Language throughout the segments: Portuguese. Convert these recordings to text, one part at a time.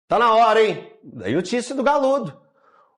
Tá na hora, hein? Daí notícia do Galudo.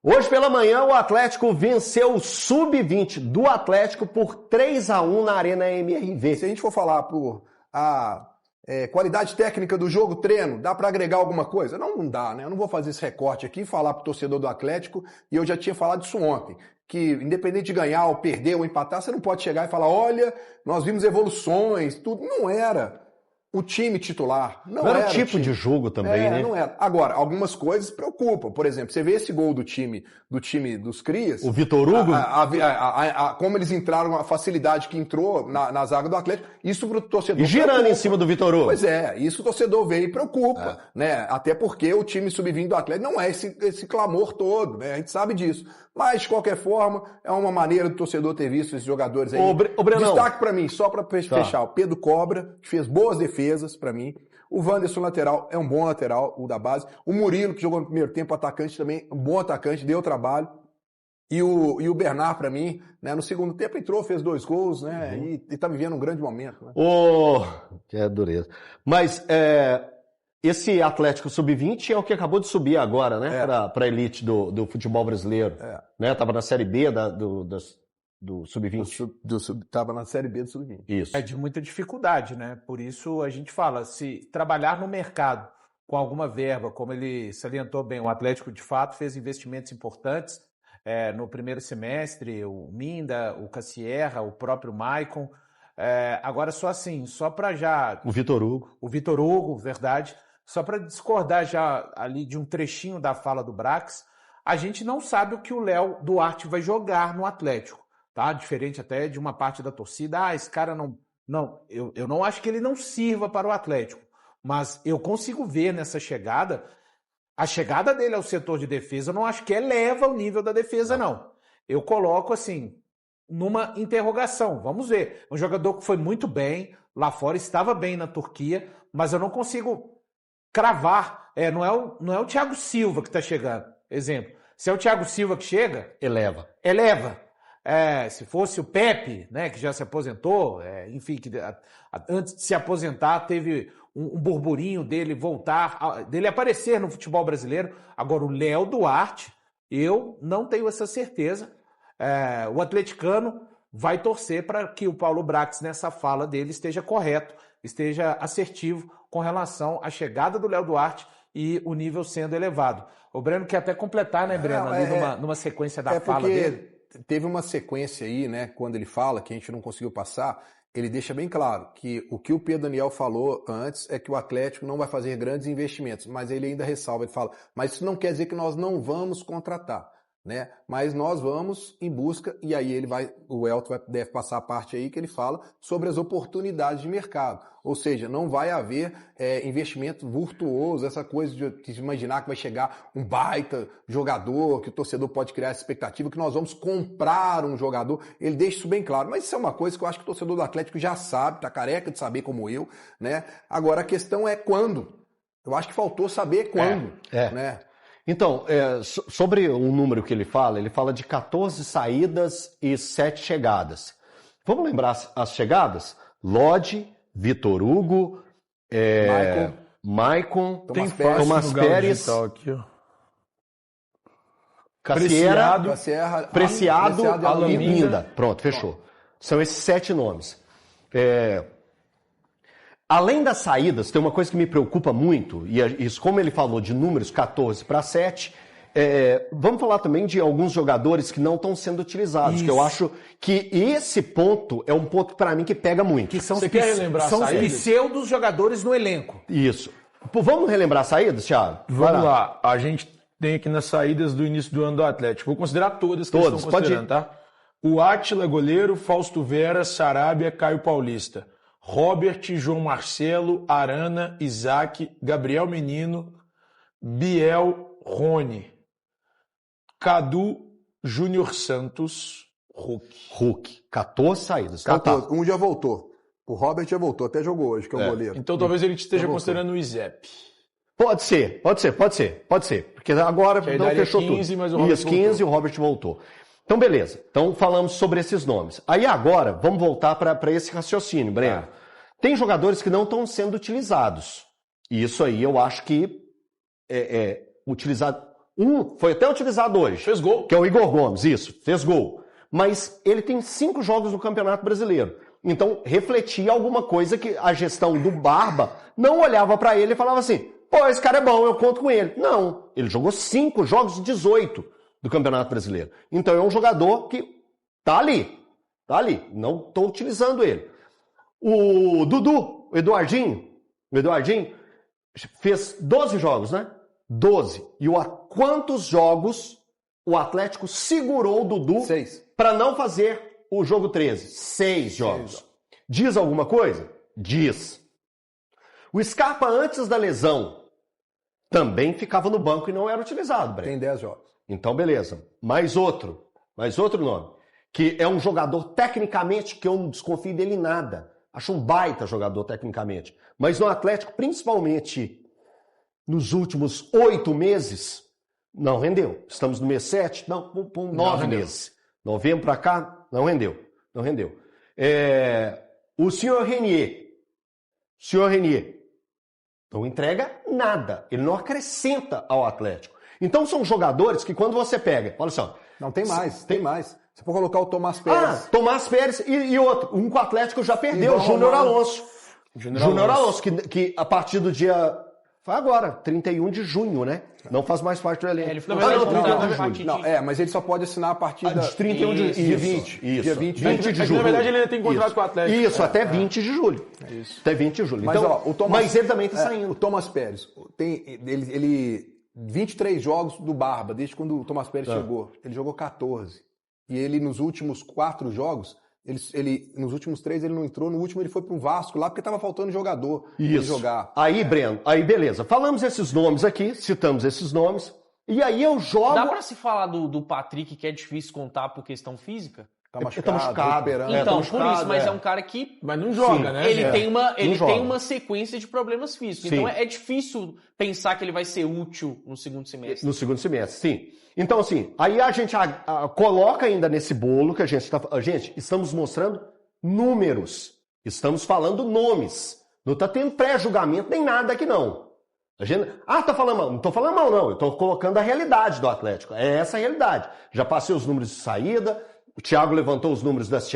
Hoje pela manhã o Atlético venceu o Sub-20 do Atlético por 3-1 na Arena MRV. Se a gente for falar por qualidade técnica do jogo, treino, dá para agregar alguma coisa? Não dá, né? Eu não vou fazer esse recorte aqui e falar pro torcedor do Atlético, e eu já tinha falado isso ontem, que independente de ganhar ou perder ou empatar, você não pode chegar e falar, olha, nós vimos evoluções, tudo. Não era o time titular. Não era o tipo de jogo também, né? Não era. Agora, algumas coisas preocupam. Por exemplo, você vê esse gol do time dos Crias. O Vitor Hugo? Como eles entraram, a facilidade que entrou na zaga do Atlético, isso pro torcedor. E girando preocupa. Em cima do Vitor Hugo. Pois é, isso o torcedor vê e preocupa, né? Até porque o time sub-20 do Atlético não é esse clamor todo, né? A gente sabe disso. Mas, de qualquer forma, é uma maneira do torcedor ter visto esses jogadores aí. Destaque pra mim, só pra fechar, o Pedro Cobra, que fez boas defesas pra mim. O Wanderson, lateral, é um bom lateral, o da base. O Murilo, que jogou no primeiro tempo, atacante também, um bom atacante, deu trabalho. E o Bernard, pra mim, né, no segundo tempo entrou, fez 2 gols, né? E tá vivendo um grande momento. Né? Que dureza. Mas esse Atlético Sub-20 é o que acabou de subir agora, né? Pra elite do futebol brasileiro. Né? Tava na Série B do Sub-20. Tava na Série B do Sub-20. Isso. É de muita dificuldade, né? Por isso a gente fala, se trabalhar no mercado com alguma verba, como ele salientou bem, o Atlético de fato fez investimentos importantes no primeiro semestre, o Minda, o Cassierra, o próprio Maicon. Agora só assim, só para já... O Vitor Hugo, verdade. Só para discordar já ali de um trechinho da fala do Brax, a gente não sabe o que o Léo Duarte vai jogar no Atlético, tá? Diferente até de uma parte da torcida. Esse cara não... Eu não acho que ele não sirva para o Atlético, mas eu consigo ver nessa chegada, a chegada dele ao setor de defesa, eu não acho que eleva o nível da defesa, não. Eu coloco assim, numa interrogação. Vamos ver. Um jogador que foi muito bem lá fora, estava bem na Turquia, mas eu não consigo cravar. Não é o Thiago Silva que está chegando. Exemplo. Se é o Thiago Silva que chega... Eleva. Se fosse o Pepe, né, que já se aposentou, enfim, que antes de se aposentar teve um burburinho dele voltar, dele aparecer no futebol brasileiro. Agora, o Léo Duarte, eu não tenho essa certeza. O atleticano vai torcer para que o Paulo Brax, nessa fala dele, esteja correto, esteja assertivo com relação à chegada do Léo Duarte e o nível sendo elevado. O Breno quer até completar, né, Breno, ali numa sequência da fala dele. Teve uma sequência aí, né, quando ele fala, que a gente não conseguiu passar, ele deixa bem claro que o Pedro Daniel falou antes é que o Atlético não vai fazer grandes investimentos, mas ele ainda ressalva, ele fala, mas isso não quer dizer que nós não vamos contratar, né? Mas nós vamos em busca, e aí o Elton deve passar a parte aí que ele fala sobre as oportunidades de mercado. Ou seja, não vai haver investimento virtuoso, essa coisa de imaginar que vai chegar um baita jogador, que o torcedor pode criar essa expectativa, que nós vamos comprar um jogador. Ele deixa isso bem claro. Mas isso é uma coisa que eu acho que o torcedor do Atlético já sabe, tá careca de saber como eu, né? Agora a questão é quando. Eu acho que faltou saber quando, né? Então, sobre o número que ele fala de 14 saídas e 7 chegadas. Vamos lembrar as chegadas? Lodge, Vitor Hugo, Maicon, Tomás Pérez, Preciado e Minda. Pronto, fechou. São esses 7 nomes. Além das saídas, tem uma coisa que me preocupa muito, e isso, como ele falou de números 14 para 7, vamos falar também de alguns jogadores que não estão sendo utilizados, isso. Que eu acho que esse ponto é um ponto para mim que pega muito. Que são os pseudos jogadores no elenco. Isso. Vamos relembrar as saídas, Thiago? Vamos lá. A gente tem aqui nas saídas do início do ano do Atlético. Vou considerar todas que estão considerando, tá? O Átila, goleiro, Fausto Vera, Sarabia, Caio Paulista. Robert, João Marcelo, Arana, Isaac, Gabriel Menino, Biel, Rony, Cadu, Júnior Santos, Hulk. 14 saídas. 14. Um já voltou. O Robert já voltou, até jogou hoje, que é o goleiro. Então talvez ele esteja considerando o Izep. Pode ser. Porque agora não fechou 15, tudo. Mas o Robert Isso, 15 e o Robert voltou. Então, beleza. Então, falamos sobre esses nomes. Aí agora, vamos voltar para esse raciocínio, Breno. Tem jogadores que não estão sendo utilizados. E isso aí eu acho que utilizado. Foi até utilizado hoje. Fez gol. Que é o Igor Gomes, isso, fez gol. Mas ele tem 5 jogos no Campeonato Brasileiro. Então, refletia alguma coisa que a gestão do Barba não olhava para ele e falava assim, pô, esse cara é bom, eu conto com ele. Não, ele jogou 5 jogos de 18 do Campeonato Brasileiro. Então, é um jogador que tá ali. Não estou utilizando ele. O Dudu, o Eduardinho fez 12 jogos, né? 12. E quantos jogos o Atlético segurou o Dudu 6 para não fazer o jogo 13? 6 jogos. Diz alguma coisa? Diz. O Scarpa, antes da lesão, também ficava no banco e não era utilizado, Breno. Tem 10 jogos. Então, beleza. Mais outro nome, que é um jogador tecnicamente que eu não desconfio dele em nada. Acho um baita jogador tecnicamente. Mas no Atlético, principalmente nos últimos 8 meses, não rendeu. Estamos no mês 7, não, por 9 meses. Novembro para cá, não rendeu. O senhor Renier não entrega nada. Ele não acrescenta ao Atlético. Então são jogadores que quando você pega, olha só. Não, tem mais. Você pode colocar o Tomás Pérez. Tomás Pérez e outro. Um que o Atlético já perdeu, o Júnior Alonso. Júnior Alonso, que a partir do dia... Foi agora, 31 de junho, né? Não faz mais parte do elenco. Ele foi 31 de julho. Não, mas ele só pode assinar a partir de 31 de dia 20. Isso. Dia 20 de julho. Na verdade, ele ainda tem contrato com o Atlético. Isso, até 20 de julho. Isso. Até 20 de julho. Mas, então, mas ele também está saindo. O Tomás Pérez, ele 23 jogos do Barba, desde quando o Tomás Pérez chegou. Ele jogou 14. E ele, nos últimos 4 jogos, nos últimos 3 ele não entrou, no último ele foi pro Vasco lá, porque estava faltando jogador para jogar. Aí, Breno, beleza. Falamos esses nomes aqui, citamos esses nomes, e aí eu jogo... Dá pra se falar do Patrick, que é difícil contar por questão física? Tá machucado. Então, por isso, mas é um cara que... Mas não joga, né? Ele tem uma sequência de problemas físicos. Sim. Então é difícil pensar que ele vai ser útil no segundo semestre. No segundo semestre, sim. Então, assim, aí a gente coloca ainda nesse bolo que a gente está... Gente, estamos mostrando números. Estamos falando nomes. Não está tendo pré-julgamento nem nada aqui, não. A gente... tá falando mal. Não estou falando mal, não. Eu estou colocando a realidade do Atlético. É essa a realidade. Já passei os números de saída... O Thiago levantou os números das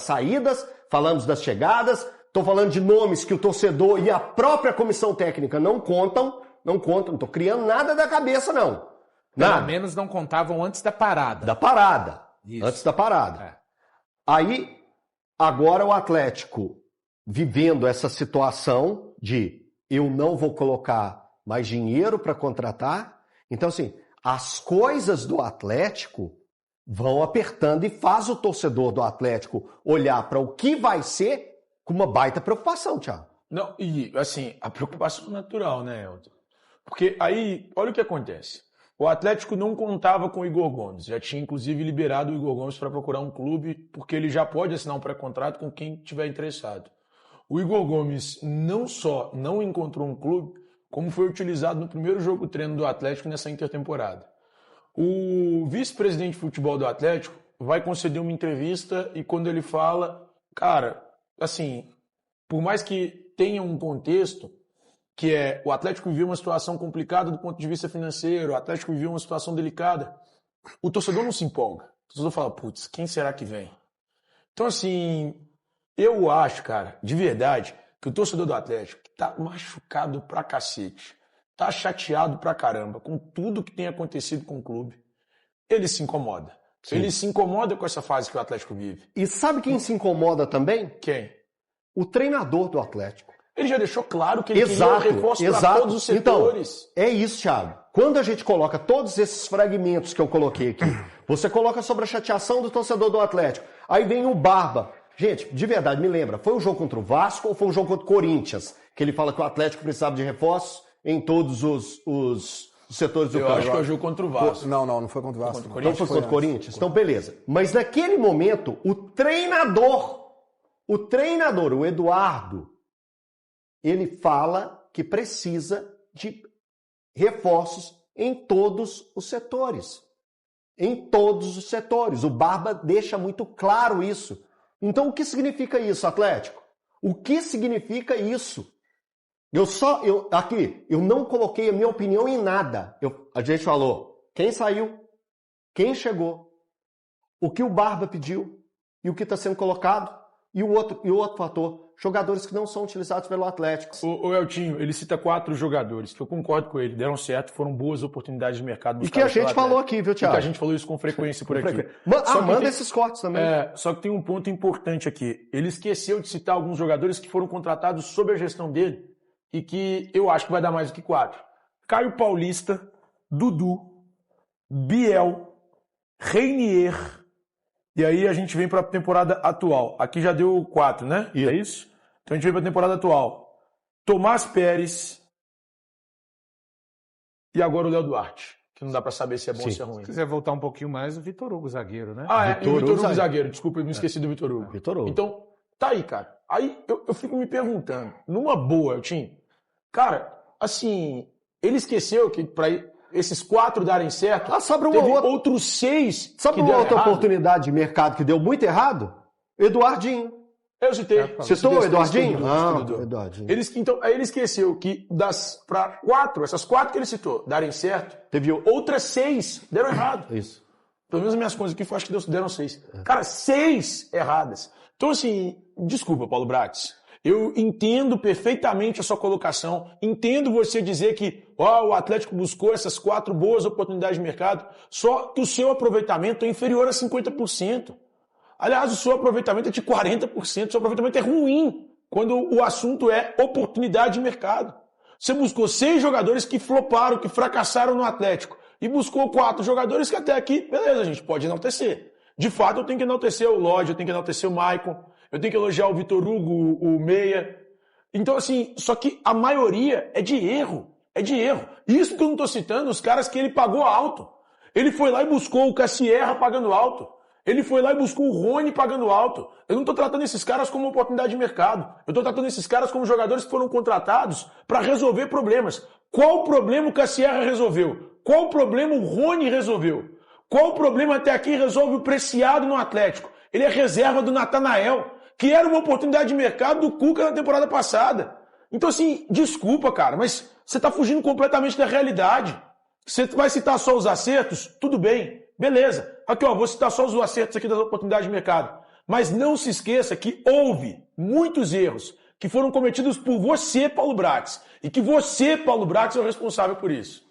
saídas, falamos das chegadas, estou falando de nomes que o torcedor e a própria comissão técnica não contam, não estou criando nada da cabeça, não. Pelo menos não contavam antes da parada. Isso. Antes da parada. Aí, agora o Atlético vivendo essa situação de eu não vou colocar mais dinheiro para contratar. Então, assim, as coisas do Atlético vão apertando e faz o torcedor do Atlético olhar para o que vai ser com uma baita preocupação, Thiago. Não, e assim, a preocupação natural, né, Elton? Porque aí, olha o que acontece. O Atlético não contava com o Igor Gomes, já tinha inclusive liberado o Igor Gomes para procurar um clube, porque ele já pode assinar um pré-contrato com quem tiver interessado. O Igor Gomes não só não encontrou um clube, como foi utilizado no primeiro jogo treino do Atlético nessa intertemporada. O vice-presidente de futebol do Atlético vai conceder uma entrevista e quando ele fala, cara, assim, por mais que tenha um contexto, que é o Atlético viveu uma situação complicada do ponto de vista financeiro, o Atlético viveu uma situação delicada, o torcedor não se empolga. O torcedor fala, putz, quem será que vem? Então, assim, eu acho, cara, de verdade, que o torcedor do Atlético tá machucado pra cacete, tá chateado pra caramba com tudo que tem acontecido com o clube. Ele se incomoda. Sim. Ele se incomoda com essa fase que o Atlético vive. E sabe quem se incomoda também? Quem? O treinador do Atlético. Ele já deixou claro que ele queria reforço para todos os setores. Então, é isso, Thiago. Quando a gente coloca todos esses fragmentos que eu coloquei aqui, você coloca sobre a chateação do torcedor do Atlético. Aí vem o Barba. Gente, de verdade, me lembra, foi um jogo contra o Vasco ou foi um jogo contra o Corinthians? Que ele fala que o Atlético precisava de reforços em todos os setores do campo. Eu acho que é o jogo contra o Vasco. Não foi contra o Vasco. Então foi contra o Corinthians? Então beleza. Mas naquele momento, o treinador, o Eduardo, ele fala que precisa de reforços em todos os setores. Em todos os setores. O Barba deixa muito claro isso. Então o que significa isso, Atlético? O que significa isso? Eu não coloquei a minha opinião em nada. A gente falou quem saiu, quem chegou, o que o Barba pediu e o que está sendo colocado e o outro fator. Jogadores que não são utilizados pelo Atlético. O Eltinho, ele cita 4 jogadores, que eu concordo com ele, deram certo, foram boas oportunidades de mercado. E que a gente falou aqui, viu, Thiago? E que a gente falou isso com frequência por aqui. Manda esses cortes também. Só que tem um ponto importante aqui. Ele esqueceu de citar alguns jogadores que foram contratados sob a gestão dele e que eu acho que vai dar mais do que 4. Caio Paulista, Dudu, Biel, Reinier. E aí a gente vem para a temporada atual. Aqui já deu 4, né? É isso? Então a gente vem para a temporada atual. Tomás Pérez e agora o Léo Duarte, que não dá para saber se é bom ou se é ruim. Se quiser voltar um pouquinho mais, o Vitor Hugo, zagueiro, né? E o Vitor Hugo, zagueiro. Desculpa, eu me esqueci do Vitor Hugo. Vitor Hugo. Então, tá aí, cara. Aí eu fico me perguntando, numa boa, Eltinho, cara, assim, ele esqueceu que para esses 4 darem certo, teve outros 6 Sabe uma outra oportunidade de mercado que deu muito errado? Eduardinho. Eu citei. Citou o Eduardinho? Eduardinho. Aí ele esqueceu que para 4, essas 4 que ele citou, darem certo, teve outras 6 deram errado. Isso. Pelo menos as minhas contas aqui, acho que deram 6. Cara, 6 erradas. Então, assim, desculpa, Paulo Brax. Eu entendo perfeitamente a sua colocação, entendo você dizer que o Atlético buscou essas 4 boas oportunidades de mercado, só que o seu aproveitamento é inferior a 50%. Aliás, o seu aproveitamento é de 40%, o seu aproveitamento é ruim quando o assunto é oportunidade de mercado. Você buscou 6 jogadores que floparam, que fracassaram no Atlético, e buscou 4 jogadores que até aqui, beleza, a gente pode enaltecer. De fato, eu tenho que enaltecer o Lodge, eu tenho que enaltecer o Maicon, eu tenho que elogiar o Vitor Hugo, o Meia. Então, assim, só que a maioria é de erro. É de erro. Isso que eu não estou citando, os caras que ele pagou alto. Ele foi lá e buscou o Cassierra pagando alto. Ele foi lá e buscou o Rony pagando alto. Eu não estou tratando esses caras como oportunidade de mercado. Eu estou tratando esses caras como jogadores que foram contratados para resolver problemas. Qual problema o Cassierra resolveu? Qual problema o Rony resolveu? Qual problema até aqui resolve o Preciado no Atlético? Ele é reserva do Natanael, que era uma oportunidade de mercado do Cuca na temporada passada. Então, assim, desculpa, cara, mas você está fugindo completamente da realidade. Você vai citar só os acertos? Tudo bem, beleza. Aqui, vou citar só os acertos aqui das oportunidades de mercado. Mas não se esqueça que houve muitos erros que foram cometidos por você, Paulo Brax, e que você, Paulo Brax, é o responsável por isso.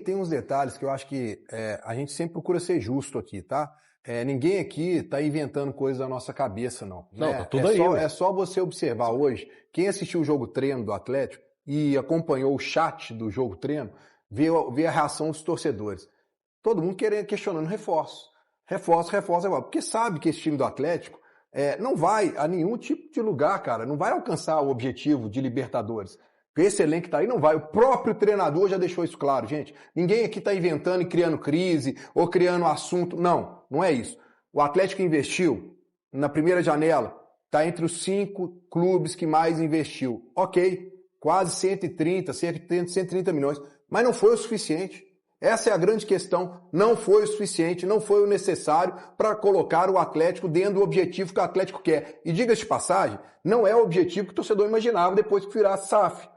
Tem uns detalhes que eu acho que a gente sempre procura ser justo aqui, tá? Ninguém aqui está inventando coisa da nossa cabeça, não. Não, tá tudo aí. É só você observar hoje, quem assistiu o jogo treino do Atlético e acompanhou o chat do jogo treino, vê a reação dos torcedores. Todo mundo questionando reforço. Reforço, porque sabe que esse time do Atlético não vai a nenhum tipo de lugar, cara. Não vai alcançar o objetivo de Libertadores. Esse elenco que tá aí não vai. O próprio treinador já deixou isso claro, gente. Ninguém aqui está inventando e criando crise ou criando assunto. Não é isso. O Atlético investiu na primeira janela, está entre os 5 clubes que mais investiu. Ok, quase 130 milhões, mas não foi o suficiente. Essa é a grande questão. Não foi o suficiente, não foi o necessário para colocar o Atlético dentro do objetivo que o Atlético quer. E diga-se de passagem, não é o objetivo que o torcedor imaginava depois que virasse SAF.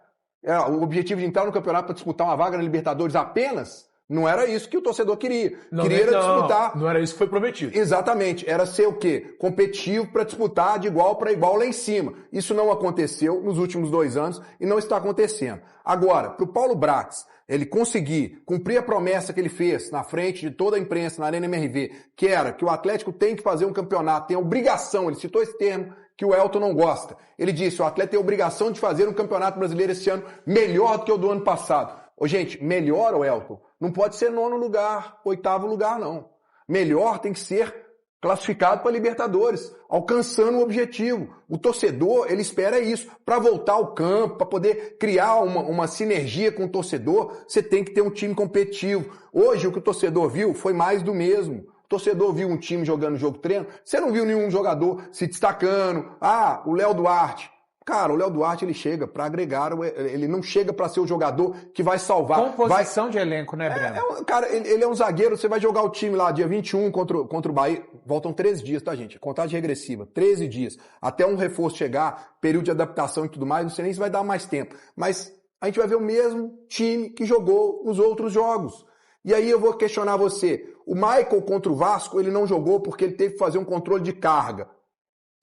O objetivo de entrar no campeonato para disputar uma vaga na Libertadores apenas, não era isso que o torcedor queria. Disputar. Não era isso que foi prometido. Exatamente. Era ser o quê? Competitivo para disputar de igual para igual lá em cima. Isso não aconteceu nos últimos 2 anos e não está acontecendo. Agora, para o Paulo Brax, ele conseguir cumprir a promessa que ele fez na frente de toda a imprensa, na Arena MRV, que era que o Atlético tem que fazer um campeonato, tem a obrigação, ele citou esse termo, que o Elton não gosta. Ele disse, o Atlético tem a obrigação de fazer um campeonato brasileiro esse ano melhor do que o do ano passado. Gente, melhor, o Elton, não pode ser 9º lugar, 8º lugar, não. Melhor tem que ser classificado para Libertadores, alcançando o objetivo. O torcedor, ele espera isso. Para voltar ao campo, para poder criar uma sinergia com o torcedor, você tem que ter um time competitivo. Hoje, o que o torcedor viu foi mais do mesmo. O torcedor viu um time jogando jogo treino, você não viu nenhum jogador se destacando. O Léo Duarte. Cara, o Léo Duarte, ele chega para agregar, ele não chega para ser o jogador que vai salvar. Composição de elenco, né, Breno? Cara, ele é um zagueiro, você vai jogar o time lá dia 21 contra o Bahia. voltam 13 dias, tá, gente? Contagem regressiva, 13 dias. Até um reforço chegar, período de adaptação e tudo mais, não sei nem se vai dar mais tempo. Mas a gente vai ver o mesmo time que jogou nos outros jogos. E aí eu vou questionar você. O Michael contra o Vasco, ele não jogou porque ele teve que fazer um controle de carga.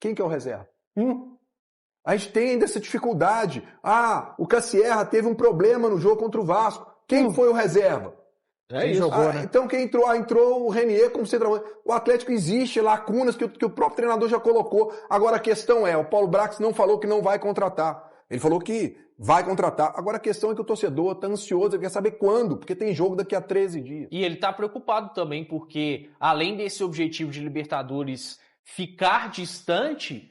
Quem que é o reserva? A gente tem ainda essa dificuldade. O Cassierra teve um problema no jogo contra o Vasco. Quem foi o reserva? Quem jogou, né? Então quem entrou? Entrou o Renier como centroavante. O Atlético existe lacunas que o próprio treinador já colocou. Agora a questão é, o Paulo Brax não falou que não vai contratar. Ele falou que vai contratar. Agora a questão é que o torcedor está ansioso, ele quer saber quando, porque tem jogo daqui a 13 dias. E ele está preocupado também, porque além desse objetivo de Libertadores ficar distante,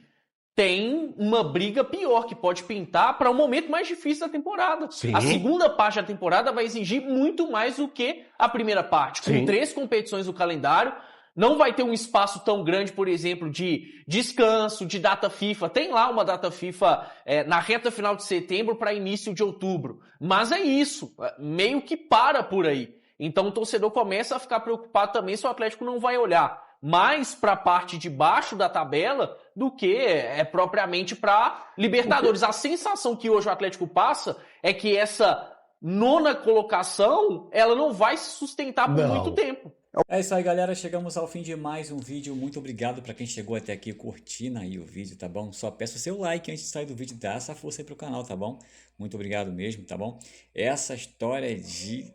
tem uma briga pior que pode pintar para um momento mais difícil da temporada. Sim. A segunda parte da temporada vai exigir muito mais do que a primeira parte. Com 3 competições no calendário, não vai ter um espaço tão grande, por exemplo, de descanso, de data FIFA. Tem lá uma data FIFA na reta final de setembro para início de outubro. Mas é isso, meio que para por aí. Então o torcedor começa a ficar preocupado também se o Atlético não vai olhar mais para a parte de baixo da tabela do que propriamente para Libertadores. A sensação que hoje o Atlético passa é que essa 9ª colocação ela não vai se sustentar por muito tempo. É isso aí, galera. Chegamos ao fim de mais um vídeo. Muito obrigado para quem chegou até aqui curtindo aí o vídeo, tá bom? Só peço o seu like antes de sair do vídeo, dá essa força aí pro canal, tá bom? Muito obrigado mesmo, tá bom? Essa história de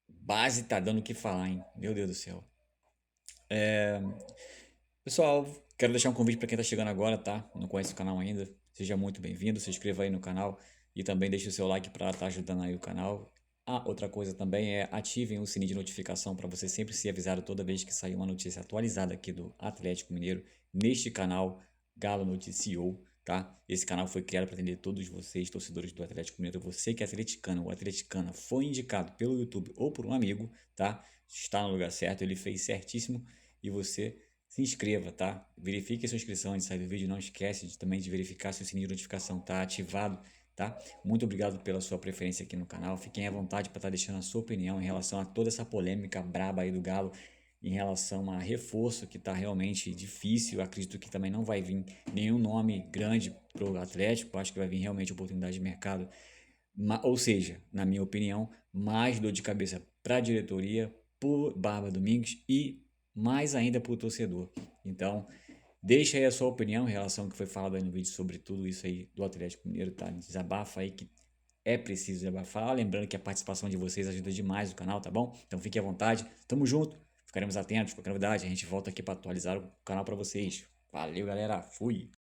base tá dando o que falar, hein? Meu Deus do céu. Pessoal, quero deixar um convite para quem está chegando agora, tá? Não conhece o canal ainda, seja muito bem-vindo, se inscreva aí no canal e também deixe o seu like para estar ajudando aí o canal. Outra coisa também é ativem o sininho de notificação para você sempre ser avisado toda vez que sair uma notícia atualizada aqui do Atlético Mineiro neste canal Galo Noticiou, tá? Esse canal foi criado para atender todos vocês, torcedores do Atlético Mineiro. Você que é atleticano ou atleticana foi indicado pelo YouTube ou por um amigo, tá? Está no lugar certo, ele fez certíssimo. E você se inscreva, tá? Verifique a sua inscrição antes de sair do vídeo. Não esquece também de verificar se o sininho de notificação tá ativado, tá? Muito obrigado pela sua preferência aqui no canal. Fiquem à vontade para estar deixando a sua opinião em relação a toda essa polêmica braba aí do Galo, em relação a reforço que tá realmente difícil. Eu acredito que também não vai vir nenhum nome grande pro Atlético. Acho que vai vir realmente oportunidade de mercado. Ou seja, na minha opinião, mais dor de cabeça para a diretoria, por Barba Domingues e mais ainda para o torcedor. Então, deixa aí a sua opinião em relação ao que foi falado aí no vídeo sobre tudo isso aí do Atlético Mineiro, tá? Desabafa aí que é preciso desabafar. Lembrando que a participação de vocês ajuda demais o canal, tá bom? Então fique à vontade. Tamo junto. Ficaremos atentos. Qualquer novidade, a gente volta aqui para atualizar o canal para vocês. Valeu, galera. Fui!